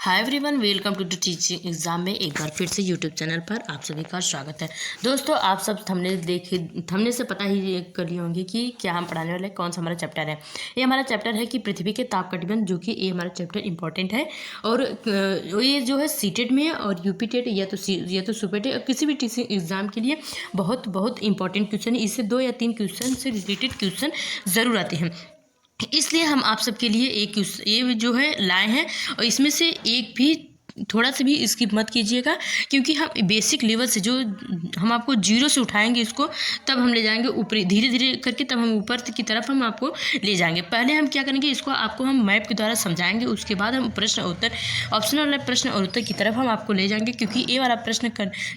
Hi everyone, welcome to the teaching exam में एक बार फिर से यूट्यूब चैनल पर आप सभी का स्वागत है। दोस्तों, आप सब थंबनेल से पता ही कर लिए होंगे कि क्या हम पढ़ाने वाले, कौन सा हमारा चैप्टर है। ये हमारा चैप्टर है कि पृथ्वी के ताप कटिबंध, जो कि ये हमारा चैप्टर इंपॉर्टेंट है। और ये जो है सीटेट में और यूपी टेट या तो सुपर टेट, किसी भी टीचिंग एग्जाम के लिए बहुत बहुत इंपॉर्टेंट क्वेश्चन है। इससे 2 या 3 क्वेश्चन से रिलेटेड क्वेश्चन ज़रूर आते हैं, इसलिए हम आप सबके लिए ये जो है लाए हैं। और इसमें से एक भी थोड़ा सा भी स्किप मत कीजिएगा, क्योंकि हम बेसिक लेवल से जो हम आपको जीरो से उठाएंगे इसको, तब हम ले जाएंगे ऊपर, धीरे धीरे करके तब हम ऊपर की तरफ हम आपको ले जाएंगे। पहले हम क्या करेंगे, इसको आपको हम मैप के द्वारा समझाएंगे, उसके बाद हम प्रश्न उत्तर, ऑप्शनल वाला प्रश्न और उत्तर की तरफ हम आपको ले जाएंगे। क्योंकि ये वाला प्रश्न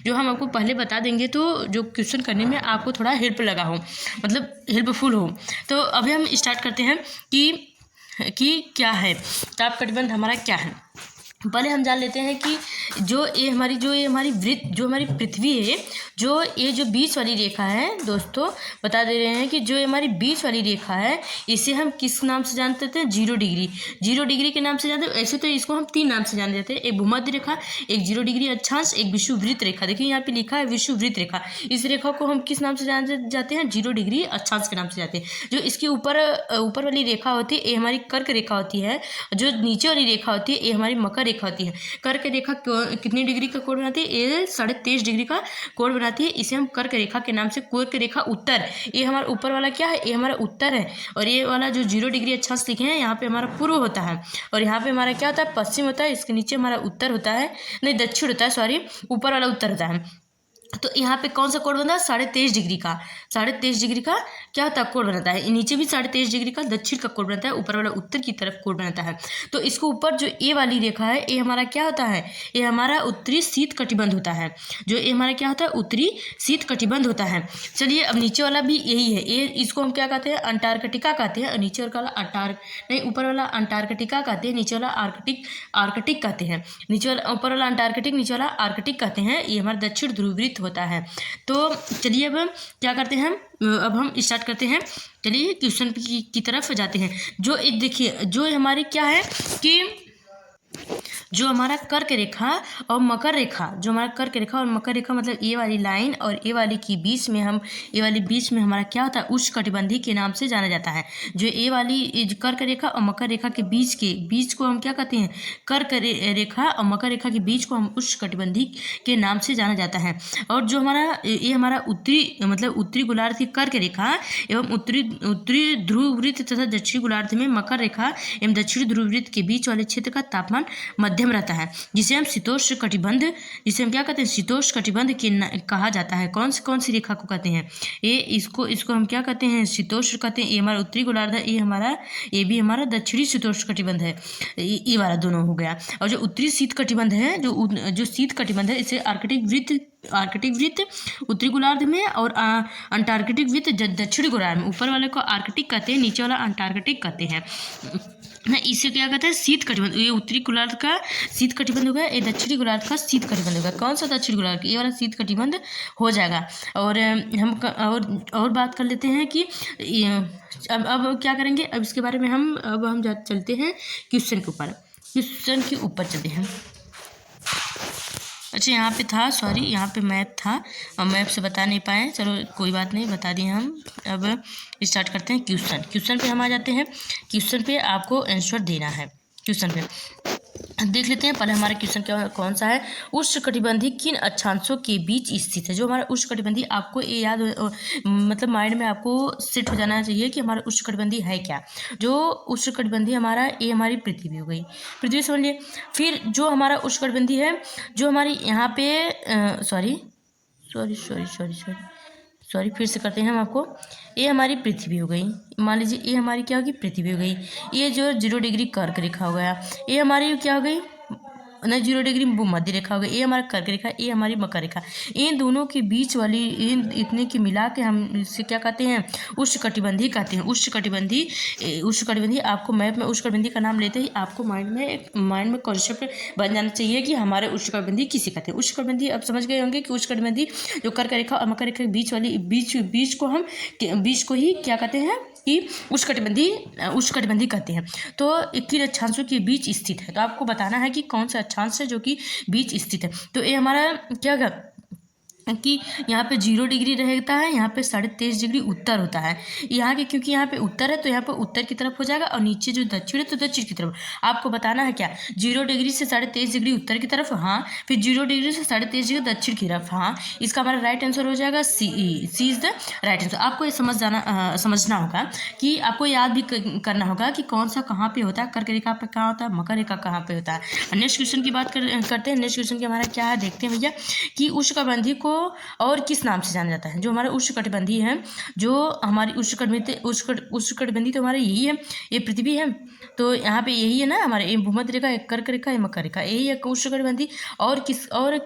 जो हम आपको पहले बता देंगे, तो जो क्वेश्चन करने में आपको थोड़ा हेल्प लगा हो, मतलब हेल्पफुल हो। तो अभी हम स्टार्ट करते हैं कि क्या है ताप कटिबंध, हमारा क्या है। पहले हम जान लेते हैं कि जो ये हमारी वृत्त, जो हमारी पृथ्वी है, जो बीच वाली रेखा है, दोस्तों बता दे रहे हैं कि जो हमारी बीच वाली रेखा है, इसे हम किस नाम से जानते थे? 0 डिग्री। 0 डिग्री के नाम से जानते हैं। ऐसे तो इसको हम 3 नाम से जान देते हैं, एक भूमध्य रेखा, एक 0 डिग्री अक्षांश, एक विषुववृत्त रेखा। देखिए यहाँ पे लिखा है विषुववृत्त रेखा। इस रेखा को हम किस नाम से जाने जाते हैं? 0 डिग्री अक्षांश के नाम से जाते हैं। जो इसके ऊपर वाली रेखा होती है, ये हमारी कर्क रेखा होती है। जो नीचे वाली रेखा होती है, ये हमारी मकर रेखा होती है। कर्क रेखा कितनी डिग्री का कोण बनाती है? ये 23.5 डिग्री का कोण बनाती है। इसे हम कर्क रेखा के नाम से, कर्क रेखा उत्तर, ये हमारा ऊपर वाला क्या है? ये हमारा उत्तर है। और ये वाला जो 0 डिग्री अक्षांश लिखे हैं, यहाँ पे हमारा पूर्व होता है, और यहाँ पे हमारा क्या होता है? पश्चिम होता है। इसके नीचे हमारा उत्तर होता है, नहीं दक्षिण होता है, सॉरी, ऊपर वाला उत्तर होता है। तो यहाँ पे कौन सा कोण बनता है? 23.5 डिग्री का। 23.5 डिग्री का क्या होता है? कोण बनाता है। नीचे भी 23.5 डिग्री का दक्षिण का कोण बनता है, ऊपर वाला उत्तर की तरफ कोण बनाता है। तो इसको ऊपर जो ए वाली रेखा है, ये हमारा क्या होता है? ये हमारा उत्तरी शीत कटिबंध होता है। जो ये हमारा क्या होता है? उत्तरी शीत कटिबंध होता है। चलिए, अब नीचे वाला भी यही है। ये इसको हम क्या कहते हैं? अंटार्कटिका कहते हैं। और नीचे वाला ऊपर वाला अंटार्कटिका कहते हैं, नीचे वाला आर्कटिक कहते हैं। ऊपर वाला अंटार्कटिक, नीचे वाला आर्कटिक कहते हैं। ये हमारा दक्षिण ध्रुववृत्त होता है। तो चलिए, अब क्या करते हैं, अब हम स्टार्ट करते हैं। चलिए क्वेश्चन की तरफ जाते हैं। जो एक देखिए, जो हमारी क्या है कि जो हमारा कर्क रेखा और मकर रेखा, जो हमारा कर्क रेखा और मकर रेखा, मतलब ये वाली लाइन और ये वाली की बीच में हमारा क्या होता है? उष्णकटिबंधी के नाम से जाना जाता है। जो ये वाली कर्क रेखा और मकर रेखा के बीच को हम क्या कहते हैं? कर्क रेखा और मकर रेखा के बीच को हम उष्णकटिबंधी के नाम से जाना जाता है। और जो हमारा उत्तरी गोलार्ध की कर्क रेखा एवं उत्तरी ध्रुववृत्त तथा दक्षिणी गोलार्ध में मकर रेखा एवं दक्षिणी ध्रुववृत्त के बीच वाले क्षेत्र का तापमान मध्यम रहता है, जिसे हम शीतोष्ण कटिबंध, जिसे हम क्या कहते हैं? शीतोष्ण कटिबंध कहा जाता है। कौन सी रेखा को कहते हैं? इसको हम क्या कहते हैं? शीतोष्ण कहते हैं। ये हमारा उत्तरी गोलार्ध है, ये भी हमारा दक्षिणी शीतोष्ण कटिबंध है। ये वाला दोनों हो गया। और जो उत्तरी शीत कटिबंध है, जो शीत कटिबंध है, इसे आर्कटिक वृत्त उत्तरी गोलार्ध में और अंटार्कटिक वृत्त दक्षिणी गोलार्ध में। ऊपर वाले को आर्कटिक कहते हैं, नीचे वाला अंटार्कटिक कहते हैं। इसे क्या कहते हैं? शीत कटिबंध। ये उत्तरी गोलार्ध का शीत कटिबंध हो गया, ये दक्षिणी गोलार्ध का शीत कटिबंध हो गया। कौन सा? दक्षिणी गोलार्ध, ये वाला शीत कटिबंध हो जाएगा। और हम और बात कर लेते हैं कि अब क्या करेंगे। अब इसके बारे में हम चलते हैं क्वेश्चन के ऊपर चलते हैं। अच्छा, यहाँ पे था, सॉरी, यहाँ पे मैप था और मैप से बता नहीं पाए। चलो कोई बात नहीं, बता दिए हम। अब स्टार्ट करते हैं क्वेश्चन पे हम आ जाते हैं। क्वेश्चन पे आपको आंसर देना है। क्वेश्चन पे देख लेते हैं। पहले हमारा क्वेश्चन कौन सा है? उष्णकटिबंधी किन अक्षांशों के बीच स्थित है? जो हमारा उष्णकटिबंधी, आपको ये याद, मतलब माइंड में आपको सेट हो जाना चाहिए कि हमारा उष्णकटिबंधी है क्या। जो उष्णकटिबंधी हमारा, ये हमारी पृथ्वी हो गई, पृथ्वी समझ लिए। फिर जो हमारा उष्णकटिबंधी है, जो हमारी यहाँ पे सॉरी, फिर से करते हैं हम आपको। ये हमारी पृथ्वी हो गई, मान लीजिए, ये हमारी क्या होगी? पृथ्वी हो गई। ये जो 0 डिग्री कर्क रेखा हो गया, ये हमारी क्या हो गई? 0 डिग्री भूमध्य रेखा हो गई। ये हमारा कर्क रेखा, ये हमारी मकर रेखा। इन दोनों के बीच वाली, इतने की मिला के हम इसे क्या कहते हैं? उष्णकटिबंधी कहते हैं। उष्णकटिबंधी आपको मैप में उष्णकटिबंधी का नाम लेते ही आपको माइंड में कॉन्सेप्ट बन जाना चाहिए कि हमारे उष्णकटिबंधी किसे कहते हैं। उष्णकटिबंधी अब समझ गए होंगे कि उष्णकटिबंधी जो कर्क रेखा और मकर रेखा के बीच वाली बीच को ही क्या कहते हैं? कि उष्णकटिबंधीय कहते हैं। तो किन अक्षांशों के बीच स्थित है, तो आपको बताना है कि कौन सा अक्षांश है जो कि बीच स्थित है। तो ये हमारा क्या होगा कि यहाँ पे 0 डिग्री रहता है, यहाँ पे 23.5 डिग्री उत्तर होता है यहाँ के, क्योंकि यहाँ पे उत्तर है तो यहाँ पे उत्तर की तरफ हो जाएगा, और नीचे जो दक्षिण है तो दक्षिण की तरफ। आपको बताना है क्या, 0 डिग्री से 23.5 डिग्री उत्तर की तरफ, हाँ, फिर 0 डिग्री से 23.5 डिग्री दक्षिण की तरफ, हाँ, इसका हमारा राइट आंसर हो जाएगा सी इज द राइट आंसर। आपको ये समझना होगा कि आपको याद भी करना होगा कि कौन सा कहाँ पे होता है, कर्क रेखा पे कहाँ होता है, मकर रेखा कहाँ पे होता है। नेक्स्ट क्वेश्चन की बात करते हैं। नेक्स्ट क्वेश्चन की हमारा क्या है, देखते हैं भैया कि उष्णकटिबंधीय को और किस नाम से जाना जाता है। जो हमारा उष्णकटिबंधीय है, जो हमारी उष्णकटिबंधीय तो हमारा यही है, ये पृथ्वी है, तो यहाँ पे यही है ना हमारे, ये भूमध्य रेखा, एक कर्क रेखा, ये मकर रेखा, यही है उष्णकटिबंधीय। और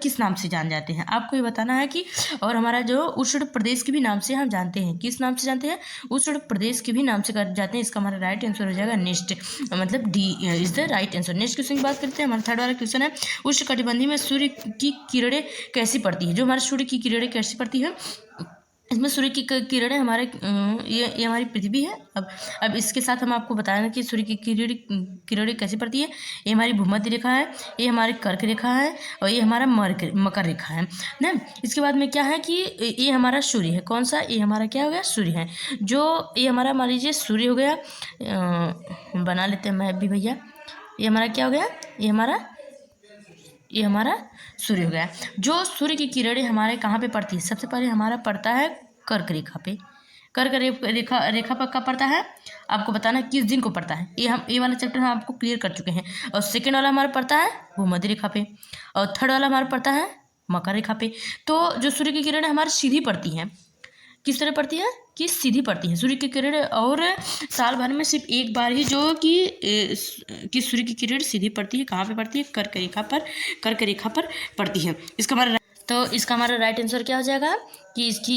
किस नाम से जान जाते हैं, आपको ये बताना है कि, और हमारा जो उष्ण प्रदेश के भी नाम से हम जानते हैं, किस नाम से जानते हैं, उष्ण प्रदेश के भी नाम से जाते हैं। इसका हमारा राइट आंसर हो जाएगा नेक्स्ट, मतलब D is the right answer. Next question की बात करते हैं। हमारा थर्ड वाला क्वेश्चन है, उष्णकटिबंधीय में सूर्य की किरणें कैसी पड़ती है। जो हमारे सूर्य की किरणें कैसी पड़ती है, इसमें सूर्य की किरणें हमारे ये हमारी पृथ्वी है। अब इसके साथ हम आपको बताएंगे कि सूर्य की किरणें कैसी पड़ती है। ये हमारी भूमध्य रेखा है, ये हमारी कर्क रेखा है, और ये हमारा मकर रेखा है ना। इसके बाद में क्या है कि ये हमारा सूर्य है, कौन सा, ये हमारा क्या हो गया, सूर्य है। जो ये हमारा मान लीजिए सूर्य हो गया, बना लेते हैं मैप भी भैया। ये हमारा क्या हो गया, ये हमारा सूर्य हो गया। जो सूर्य की किरणें हमारे कहाँ पे पड़ती है, सबसे पहले हमारा पड़ता है कर्क रेखा पे। कर्क रेखा पर कब पड़ता है, आपको बताना है किस दिन को पड़ता है। ये वाला चैप्टर हम आपको क्लियर कर चुके हैं। और सेकेंड वाला हमारा पड़ता है भूमध्य रेखा पे, और थर्ड वाला हमारा पड़ता है मकर रेखा पे। तो जो सूर्य की किरणें हमारी सीधी पड़ती हैं, किस तरह पड़ती है कि सीधी पड़ती है सूर्य की किरण, और साल भर में सिर्फ एक बार ही जो कि सूर्य की किरण सीधी पड़ती है। कहाँ पे पड़ती है, कर्क रेखा पर पड़ती है। इसका हमारा राइट आंसर क्या हो जाएगा कि इसकी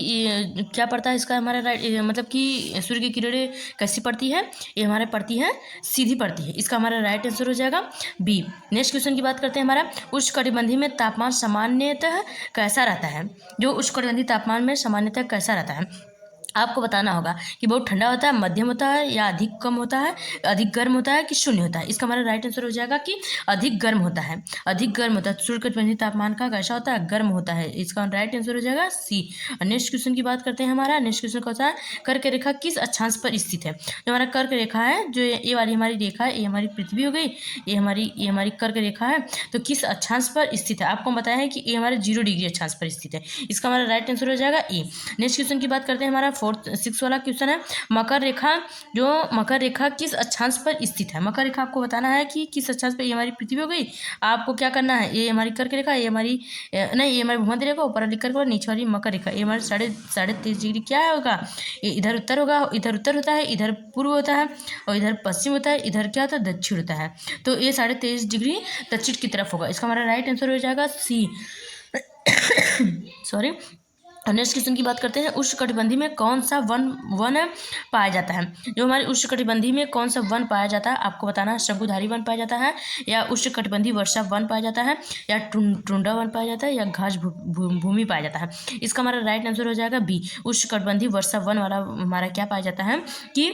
क्या पड़ता है, इसका हमारा राइट मतलब कि सूर्य की किरणें कैसी पड़ती है, ये हमारे पड़ती है सीधी पड़ती है। इसका हमारा राइट आंसर हो जाएगा बी। नेक्स्ट क्वेश्चन की बात करते हैं। हमारा उष्णकटिबंधीय में तापमान सामान्यतः कैसा रहता है। जो उष्णकटिबंधीय तापमान में सामान्यतः कैसा रहता है, आपको बताना होगा कि बहुत ठंडा होता है, मध्यम होता है, या अधिक कम होता है, अधिक गर्म होता है कि शून्य होता है। इसका हमारा राइट आंसर हो जाएगा कि अधिक गर्म होता है। उष्णकटिबंधीय तापमान का कैसा होता है, गर्म होता है। इसका राइट आंसर हो जाएगा सी। नेक्स्ट क्वेश्चन की बात करते हैं। हमारा नेक्स्ट क्वेश्चन कौन सा है, कर्क रेखा किस अक्षांश पर स्थित है। जो हमारा कर्क रेखा है, जो ये वाली हमारी रेखा है, ये हमारी पृथ्वी हो गई, ये हमारी कर्क रेखा है, तो किस अक्षांश पर स्थित है। आपको बताया है कि ये हमारे 0 डिग्री अक्षांश पर स्थित है। इसका हमारा राइट आंसर हो जाएगा ए। नेक्स्ट क्वेश्चन की बात करते हैं। हमारा 6 वाला क्वेश्चन है, मकर रेखा किस अक्षांश पर स्थित है। मकर रेखा आपको बताना है कि किस अक्षांश पर, ये हमारी पृथ्वी हो गई, आपको क्या करना है, ये हमारी कर्क रेखा, ये हमारी भूमध्य रेखा, ऊपर वाली कर्क, नीचे वाली मकर रेखा, ये हमारे 23.5 डिग्री क्या होगा, ये इधर उत्तर होगा, इधर उत्तर होता है, इधर पूर्व होता है, और इधर पश्चिम होता है, इधर क्या होता है, दक्षिण होता है। तो ये 23.5 डिग्री दक्षिण की तरफ होगा। इसका हमारा राइट आंसर हो जाएगा सी। सॉरी। नेक्स्ट क्वेश्चन की बात करते हैं। उष्णकटिबंधीय में कौन सा वन पाया जाता है। जो हमारे उष्णकटिबंधीय में कौन सा वन पाया जाता है, आपको बताना है। शंकुधारी वन पाया जाता है, या उष्णकटिबंधीय वर्षा वन पाया जाता है, या टुंड्रा वन पाया जाता है, या घास भूमि पाया जाता है। इसका हमारा राइट आंसर हो जाएगा बी। उष्णकटिबंधीय वर्षा वन वाला हमारा क्या पाया जाता है कि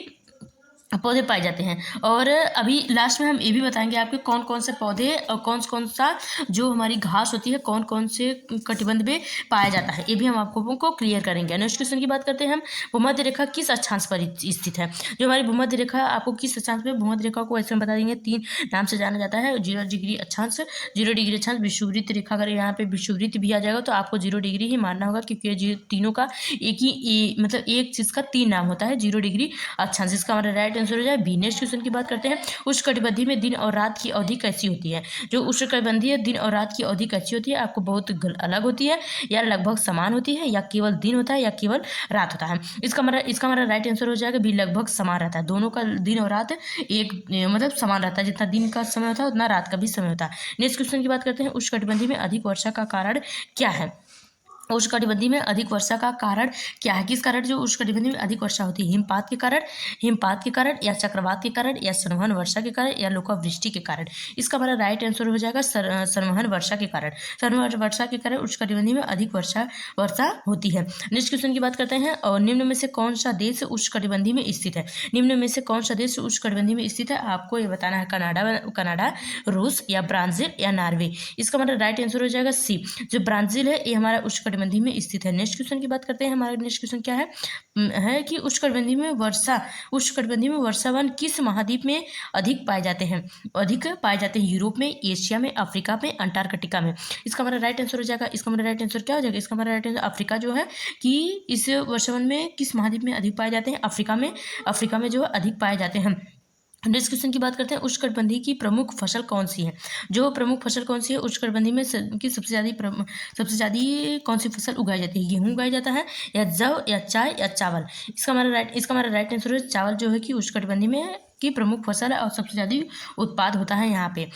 पौधे पाए जाते हैं। और अभी लास्ट में हम ये भी बताएंगे आपके कौन कौन से पौधे और कौन सा जो हमारी घास होती है कौन से कटिबंध में पाया जाता है, ये भी हम आपको क्लियर करेंगे। नेक्स्ट क्वेश्चन की बात करते हैं हम। भूमध्य रेखा किस अक्षांश पर स्थित है। जो हमारी भूमध्य रेखा, आपको किस अक्षांश पर, भूमध्य रेखा को ऐसे में बता देंगे 3 नाम से जाना जाता है। 0 डिग्री अक्षांश, 0 डिग्री अक्षांश, विषुववृत्त रेखा। अगर यहाँ पे विषुववृत्त भी आ जाएगा तो आपको 0 डिग्री ही मानना होगा, क्योंकि ये तीनों का मतलब एक चीज़ का 3 नाम होता है, 0 डिग्री अक्षांश। इसका हमारा राइट आंसर हो जाए बी। नेक्स्ट क्वेश्चन की बात करते हैं। उष्णकटिबंधीय में दिन और रात की अवधि कैसी होती है। जो उष्णकटिबंधीय दिन और रात की अवधि कैसी होती है, आपको बहुत अलग होती है, या लगभग समान होती है, या केवल दिन होता है, या केवल रात होता है। इसका हमारा राइट आंसर हो जाएगा बी, लगभग समान रहता है। दोनों का दिन और रात एक मतलब समान रहता है, जितना दिन का समय होता है उतना रात का भी समय होता है। नेक्स्ट क्वेश्चन की बात करते हैं। उष्णकटिबंधीय में अधिक वर्षा का कारण क्या है। उष्णकटिबंधीय में अधिक वर्षा का कारण क्या है? किस कारण जो उष्णकटिबंधीय में अधिक वर्षा होती है? हिमपात के कारण या चक्रवात के कारण या संवहन वर्षा के कारण या लोकावृष्टि के कारण। इसका हमारा राइट आंसर हो जाएगा संवहन वर्षा के कारण। संवहन वर्षा के कारण उष्णकटिबंधीय में अधिक वर्षा होती है। नेक्स्ट क्वेश्चन की बात करते हैं। और निम्न में से कौन सा देश उष्णकटिबंधीय में स्थित है? निम्न में से कौन सा देश उष्णकटिबंधीय में स्थित है? आपको ये बताना है। कनाडा, रूस या ब्राजील या नॉर्वे। इसका हमारा राइट आंसर हो जाएगा सी, जो ब्राजील है ये हमारा उष्णकटिबंधीय में स्थित है। नेक्स्ट क्वेश्चन की बात करते हैं। हमारा नेक्स्ट क्वेश्चन क्या है कि उष्णकटिबंधीय में वर्षावन किस महाद्वीप में अधिक पाए जाते हैं? यूरोप में, एशिया में, अफ्रीका में, अंटार्कटिका में। इसका हमारा राइट आंसर हो जाएगा। इसका हमारा राइट आंसर क्या हो जाएगा? इसका हमारा राइट आंसर अफ्रीका जो है कि इस वर्षावन में किस महाद्वीप में अधिक पाए जाते हैं? अफ्रीका में जो है अधिक पाए जाते हैं। नेक्स्ट क्वेश्चन की बात करते हैं। उष्णकटिबंधीय की प्रमुख फसल कौन सी है? जो प्रमुख फसल कौन सी है उष्णकटिबंधीय में की सबसे ज़्यादा कौन सी फसल उगाई जाती है? गेहूँ उगाया जाता है या जौ या चाय या चावल। इसका हमारा राइट आंसर है चावल, जो है कि उष्णकटिबंधीय में की प्रमुख फसल है और सबसे ज़्यादा उत्पाद होता है यहाँ पे।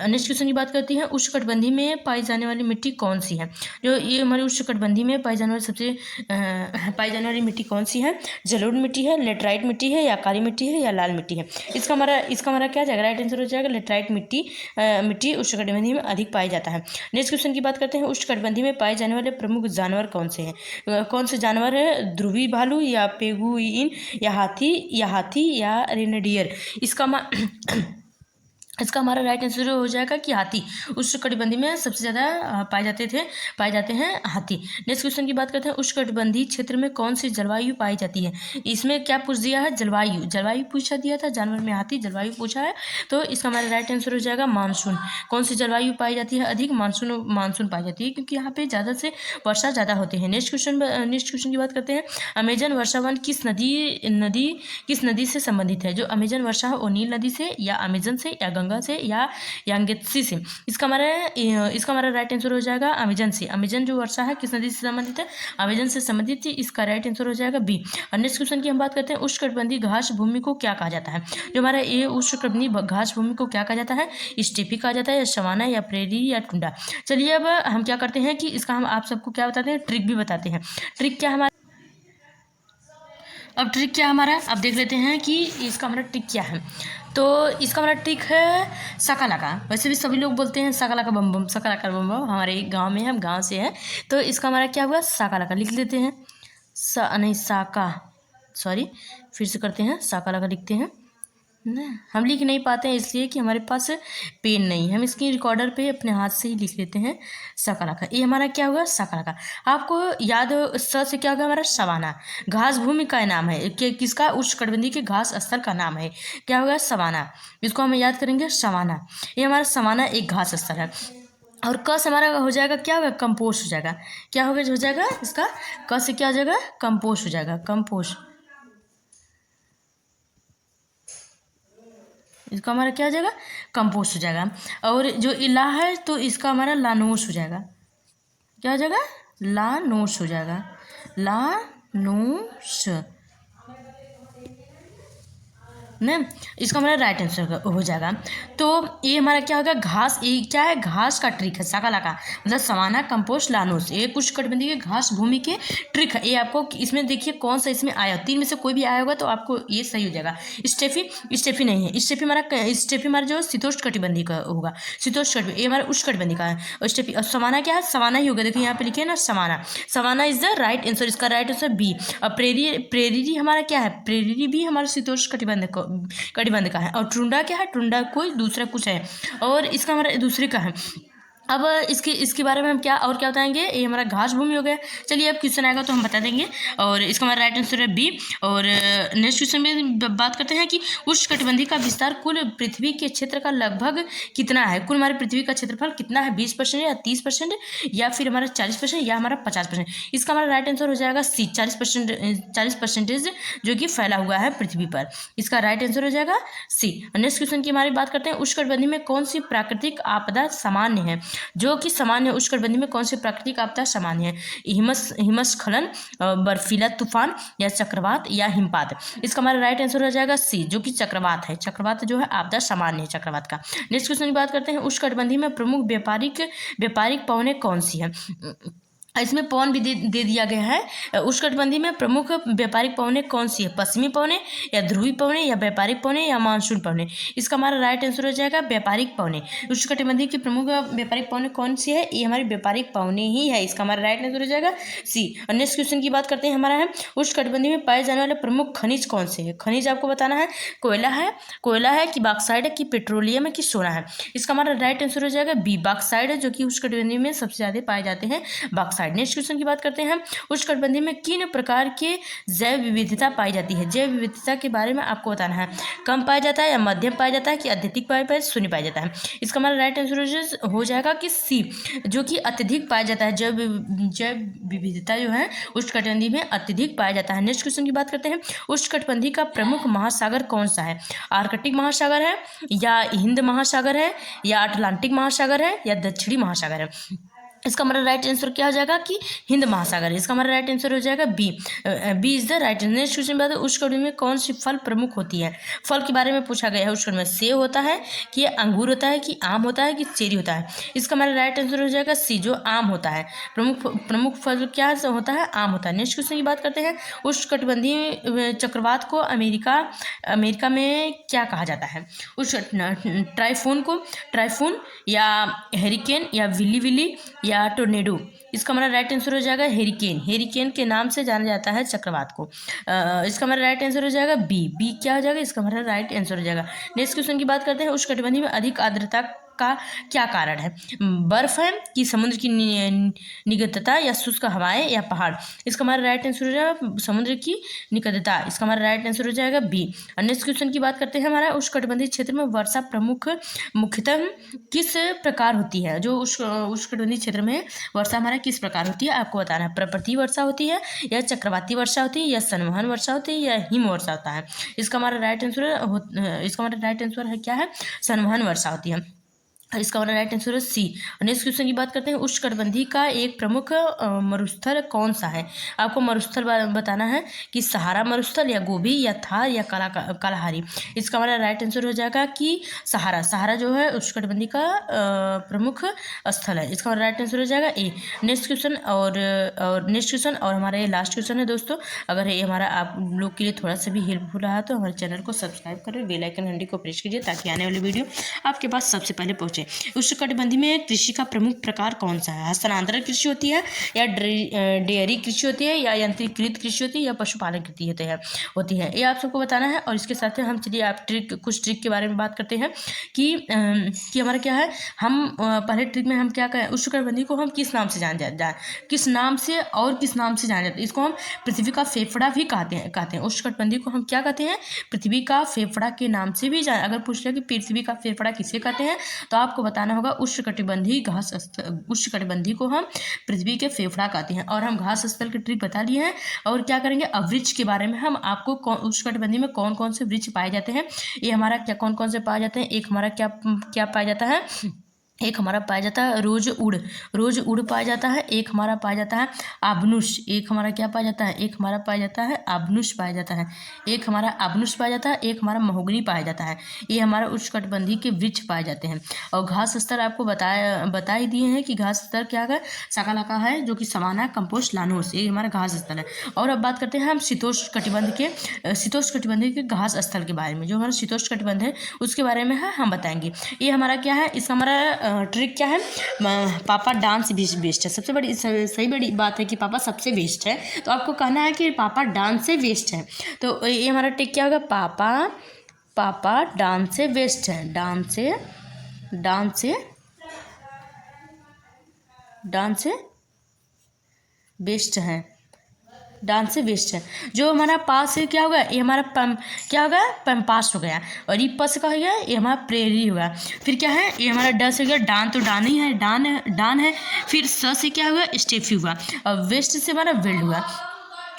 नेक्स्ट क्वेश्चन की बात करती है। उष्णकटिबंधीय में पाई जाने वाली मिट्टी कौन सी है? जो ये हमारी उष्णकटिबंधीय में पाई जाने वाली मिट्टी कौन सी है? जलोढ़ मिट्टी है, लेटराइट मिट्टी है या काली मिट्टी है या लाल मिट्टी है। इसका हमारा क्या जाएगा? राइट आंसर हो जाएगा लेटराइट मिट्टी उष्णकटिबंधीय में अधिक पाया जाता है। नेक्स्ट क्वेश्चन की बात करते हैं। उष्णकटिबंधीय में पाए जाने वाले प्रमुख जानवर कौन से हैं? कौन से जानवर है? ध्रुवी भालू या पेंगुइन या हाथी या रेनडियर। इसका हमारा राइट आंसर हो जाएगा कि हाथी। उष्णकटिबंधीय में सबसे ज़्यादा पाए जाते हैं हाथी। नेक्स्ट क्वेश्चन की बात करते हैं। उष्णकटिबंधीय क्षेत्र में कौन सी जलवायु पाई जाती है? इसमें क्या पूछ दिया है? जलवायु पूछा दिया था। जानवर में हाथी, जलवायु पूछा है, तो इसका हमारा राइट आंसर हो जाएगा मानसून। कौन सी जलवायु पाई जाती है? अधिक मानसून पाई जाती है, क्योंकि यहाँ पे ज़्यादा से वर्षा ज़्यादा होती है। नेक्स्ट क्वेश्चन की बात करते हैं। अमेजन वर्षावन किस नदी से संबंधित है? जो अमेजन वर्षा है वो नील नदी से या अमेजन से या गंगा से या यांगत्सी से। इसका हमारा राइट आंसर हो जाएगा अमेजन से। अमेजन जो वर्षा है किस नदी से संबंधित है? अमेजन से संबंधित है। इसका राइट आंसर हो जाएगा बी। और नेक्स्ट क्वेश्चन की हम बात करते हैं। उष्णकटिबंधीय घास भूमि को क्या कहा जाता है? जो हमारा ये उष्णकटिबंधीय घास भूमि को क्या कहा जाता है? स्टेपी कहा जाता है या सवाना या प्रेरी या टुंडा। चलिए अब हम क्या करते हैं कि इसका हम आप सबको क्या बताते हैं? ट्रिक भी बताते हैं। ट्रिक क्या हमारा अब देख लेते हैं कि इसका हमारा ट्रिक क्या है। तो इसका हमारा ट्रिक है शाकालाका। वैसे भी सभी लोग बोलते हैं शाकालाका बम बम, शाकालाका बम बम। हमारे गांव में हम गांव से हैं, तो इसका हमारा क्या हुआ? शाकालाका लिख लेते हैं। फिर से करते हैं। शाकालाका लिखते हैं ना। हम लिख नहीं पाते हैं इसलिए कि हमारे पास पेन नहीं है। हम इसकी रिकॉर्डर पे अपने हाथ से ही लिख लेते हैं शाकालाका। ये हमारा क्या होगा? शाकालाका। आपको याद से क्या होगा? हमारा सवाना। घास भूमि का नाम है किसका? उष्णकटिबंधीय के घास स्थल का नाम है क्या होगा? सवाना। इसको हम याद करेंगे सवाना। ये हमारा सवाना एक घास स्थल है। और क से हमारा हो जाएगा क्या होगा? कंपोस्ट हो जाएगा। क्या हो जाएगा इसका? क से क्या हो जाएगा? कंपोस्ट हो जाएगा। कंपोस्ट। इसका हमारा क्या हो जाएगा? कंपोस्ट हो जाएगा। और जो इला है तो इसका हमारा लानोस हो जाएगा। क्या हो जाएगा? लानोस हो जाएगा। लानोस ना। इसका हमारा राइट आंसर हो जाएगा। तो ये हमारा क्या होगा? घास। ये क्या है? घास का ट्रिक है शाकालाका, मतलब सवाना, कंपोस्ट, लानोस। ये उष्णकटिबंधीय के घास भूमि के ट्रिक है। ये आपको इसमें देखिए कौन सा इसमें आया, तीन में से कोई भी आया होगा तो आपको ये सही हो जाएगा। स्टेफी नहीं है। स्टेफी हमारा जो शीतोष्णकटिबंधीय का होगा। शीतोष्णकटिबंधीय ये हमारा उष्णकटिबंधीय का है। और स्टेफी और सवाना क्या है? सवाना ही होगा। देखिए यहाँ पे लिखे ना savanna. Savanna is the right answer. इसका राइट आंसर बी। और प्रेरी हमारा क्या है? प्रेरी भी हमारा शीतोष्णकटिबंधीय कटिबंध का है। और टुंडा क्या है? टुंडा कोई दूसरा कुछ है, और इसका हमारा दूसरे का है। अब इसके बारे में हम क्या बताएंगे? ये हमारा घास भूमि हो गया। चलिए अब क्वेश्चन आएगा तो हम बता देंगे। और इसका हमारा राइट आंसर है बी। और नेक्स्ट क्वेश्चन में बात करते हैं कि उष्णकटिबंधीय का विस्तार कुल पृथ्वी के क्षेत्र का लगभग कितना है? कुल हमारी पृथ्वी का क्षेत्रफल कितना है? 20% या 30% या फिर हमारा 40% या हमारा 50%। इसका हमारा राइट आंसर हो जाएगा सी। 40% जो कि फैला हुआ है पृथ्वी पर। इसका राइट आंसर हो जाएगा सी। नेक्स्ट क्वेश्चन की हमारी बात करते हैं। उष्णकटिबंधीय में कौन सी प्राकृतिक आपदा सामान्य है? जो कि सामान्य उष्णकटिबंधीय में कौन सी प्राकृतिक आपदा सामान्य है? हिमस्खलन, बर्फीला तूफान या चक्रवात या हिमपात। इसका हमारा राइट आंसर हो जाएगा सी, जो कि चक्रवात है। चक्रवात जो है आपदा सामान्य है चक्रवात का। नेक्स्ट क्वेश्चन की बात करते हैं। उष्णकटिबंधीय में प्रमुख व्यापारिक पवनें कौन सी है? इसमें पवन भी दे दिया गया है। उष्णकटिबंधीय में प्रमुख व्यापारिक पवनें कौन सी है? पश्चिमी पवनें या ध्रुवी पवनें या व्यापारिक पवनें या मानसून पवनें? इसका हमारा राइट आंसर हो जाएगा व्यापारिक पवनें। उष्णकटिबंधीय की प्रमुख व्यापारिक पवनें कौन सी है? ये हमारी व्यापारिक पवनें ही है। इसका हमारा राइट आंसर हो जाएगा सी। और नेक्स्ट क्वेश्चन की बात करते हैं हमारा है उष्णकटिबंधीय में पाए जाने वाले प्रमुख खनिज कौन से है? खनिज आपको बताना है। कोयला है कि बॉक्साइट है कि पेट्रोलियम है कि सोना है? इसका हमारा राइट आंसर हो जाएगा बी, बॉक्साइट है, जो कि उष्णकटिबंधीय में सबसे ज्यादा पाए जाते हैं बॉक्साइट। नेक्स्ट क्वेश्चन की बात करते हैं उष्णकटिबंधीय में किन प्रकार के जैव विविधता पाई जाती है? जैव विविधता के बारे में आपको बताना है। कम पाया जाता है या मध्यम पाया जाता है कि अत्यधिक पाया जाता है, शून्य पाया जाता है? इसका हमारा राइट आंसर हो जाएगा कि सी, जो कि अत्यधिक पाया जाता है। जैव विविधता जो है उष्णकटिबंधीय में अत्यधिक पाया जाता है। नेक्स्ट क्वेश्चन की बात करते हैं उष्णकटिबंधीय का प्रमुख महासागर कौन सा है? आर्कटिक महासागर है या हिंद महासागर है या अटलांटिक महासागर है या दक्षिणी महासागर है? इसका हमारा राइट आंसर क्या हो जाएगा कि हिंद महासागर है। इसका हमारा राइट आंसर हो जाएगा B, B is the right answer. Next question बात है उष्णकटिबंधीय में कौन सी फल प्रमुख होती है? फल के बारे में पूछा गया है। उष्णकटिबंधीय में सेब होता है कि अंगूर होता है कि आम होता है कि चेरी होता है? इसका हमारा राइट आंसर हो जाएगा सी, जो आम होता है। प्रमुख फल क्या होता है? आम होता है। नेक्स्ट क्वेश्चन की बात करते हैं उष्णकटिबंधीय चक्रवात को अमेरिका में क्या कहा जाता है? उस ट्राइफून या हेरिकेन या विली या टोर्नेडो? इसका हमारा राइट आंसर हो जाएगा हेरिकेन के नाम से जाना जाता है चक्रवात को। इसका हमारा राइट आंसर हो जाएगा बी क्या हो जाएगा? इसका हमारा राइट आंसर हो जाएगा। नेक्स्ट क्वेश्चन की बात करते हैं उष्णकटिबंधीय में अधिक आर्द्रता का क्या कारण है? बर्फ है कि समुद्र की निकटता या शुष्क हवाएं या पहाड़? इसका हमारा राइट आंसर हो जाएगा समुद्र की निकटता। इसका हमारा राइट आंसर हो जाएगा बी। और नेक्स्ट क्वेश्चन की बात करते हैं हमारा उष्णकटिबंधीय क्षेत्र में वर्षा मुख्यतः किस प्रकार होती है? जो उष्णकटिबंधीय क्षेत्र में वर्षा हमारा किस प्रकार होती है आपको बताना है। पर्वतीय वर्षा होती है या चक्रवाती वर्षा होती है या संवहन वर्षा होती है या हिम वर्षा होता है? इसका हमारा राइट आंसर है क्या है? संवहन वर्षा होती है। इसका हमारा राइट आंसर है सी। नेक्स्ट क्वेश्चन की बात करते हैं उष्णकटिबंधीय का एक प्रमुख मरुस्थल कौन सा है? आपको मरुस्थल बताना है कि सहारा मरुस्थल या गोबी या थार या कालाहारी? इसका हमारा राइट आंसर हो जाएगा कि सहारा जो है उष्णकटिबंधीय का प्रमुख स्थल है। इसका हमारा राइट आंसर हो जाएगा ए। नेक्स्ट क्वेश्चन और हमारा ये लास्ट क्वेश्चन है दोस्तों। अगर ये हमारा आप लोग के लिए थोड़ा सा भी हेल्पफुल रहा तो हमारे चैनल को सब्सक्राइब करें, बेल आइकन घंटी को प्रेस कीजिए ताकि आने वाली वीडियो आपके पास सबसे पहले पहुंचे। उष्णकटिबंधीय में कृषि का प्रमुख प्रकार कौन सा है? हस्तांतरण कृषि होती है या डेयरी कृषि होती है या यंत्रीकृत कृषि होती है या पशुपालन कृषि होती है? ये आप सबको बताना है। और इसके साथ हम चलिए आप कुछ ट्रिक के बारे में बात करते हैं कि हमारा क्या है। हम पहले ट्रिक में हम क्या करें, उष्णकटिबंधीय को हम किस नाम से किस नाम से जाना जाता है? इसको हम पृथ्वी का फेफड़ा भी कहते हैं। उष्णकटिबंधीय को हम क्या कहते हैं? पृथ्वी का फेफड़ा के नाम से भी अगर पूछ रहे कि पृथ्वी का फेफड़ा किसे कहते हैं तो आपको बताना होगा उष्णकटिबंधीय को हम पृथ्वी के फेफड़ा कहते हैं। और हम घास स्थल की ट्रिक बता लिए हैं। और क्या करेंगे, अब वृक्ष के बारे में हम आपको उष्णकटिबंधीय में कौन कौन से वृक्ष पाए जाते हैं, ये हमारा क्या कौन कौन से पाए जाते हैं। एक हमारा क्या पाया जाता है, एक हमारा पाया जाता है रोज उड़ पाया जाता है। एक हमारा पाया जाता है आबनुष। एक हमारा क्या पाया जाता है, एक हमारा पाया जाता है आबनुष पाया जाता है। एक हमारा आबनुष पाया जाता है, एक हमारा महोगनी पाया जाता है। ये हमारा उष्णकटिबंधीय के वृक्ष पाए जाते हैं। और घास स्तर आपको बता ही दिए हैं कि घास स्तर क्या है, साकालाका है जो कि समाना कंपोस्ट लानोस, ये हमारा घास स्थल है। और अब बात करते हैं हम शीतोष्ण कटिबंधीय के घास स्थल के बारे में। जो हमारा शीतोष्ण कटिबंध है उसके बारे में हम बताएंगे। ये हमारा क्या है, इसका हमारा ट्रिक क्या है, पापा डांस भी बेस्ट है। सबसे सही बड़ी बात है कि पापा सबसे बेस्ट है। तो आपको कहना है कि पापा डांस से बेस्ट है। तो ये हमारा ट्रिक क्या होगा, पापा डांस से बेस्ट है। डांस से बेस्ट है। जो हमारा पास है क्या होगा, ये हमारा क्या होगा, पास हो गया। और ये पस का हो गया, ये हमारा प्रेरी होगा। फिर क्या है, ये हमारा डस हो गया, डान तो डान ही है, डान है। फिर स से क्या हुआ, स्टेफी हुआ। और वेस्ट से हमारा वेल्ड हुआ।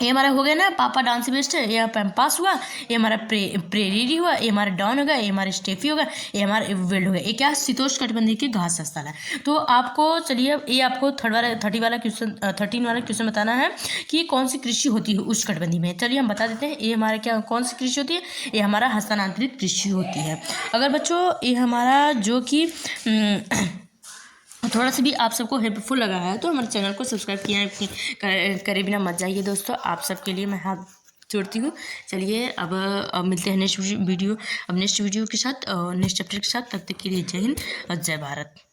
ये हमारा हो गया ना, पापा डांस से बेस्ट है, ये पैम्पास हुआ, ये हमारा प्रेरी हुआ, ये हमारा डॉन होगा, ये हमारा स्टेफी होगा, ये हमारा वेल्ड होगा। ये क्या, शीतोष्ण कटिबंधीय के घास स्थल है। तो आपको चलिए ये आपको 13 वाला क्वेश्चन बताना है कि कौन सी कृषि होती है उष्णकटिबंधीय में। चलिए हम बता देते हैं। ये हमारा क्या, कौन सी कृषि होती है, ये हमारा हस्तांतरित कृषि होती है। अगर बच्चों ये हमारा जो कि थोड़ा सा भी आप सबको हेल्पफुल लगा है तो हमारे चैनल को सब्सक्राइब किया करे बिना मत जाइए दोस्तों। आप सबके लिए मैं हाथ जोड़ती हूँ। चलिए अब मिलते हैं नेक्स्ट वीडियो के साथ, नेक्स्ट चैप्टर के साथ। तब तक के लिए जय हिंद और जय भारत।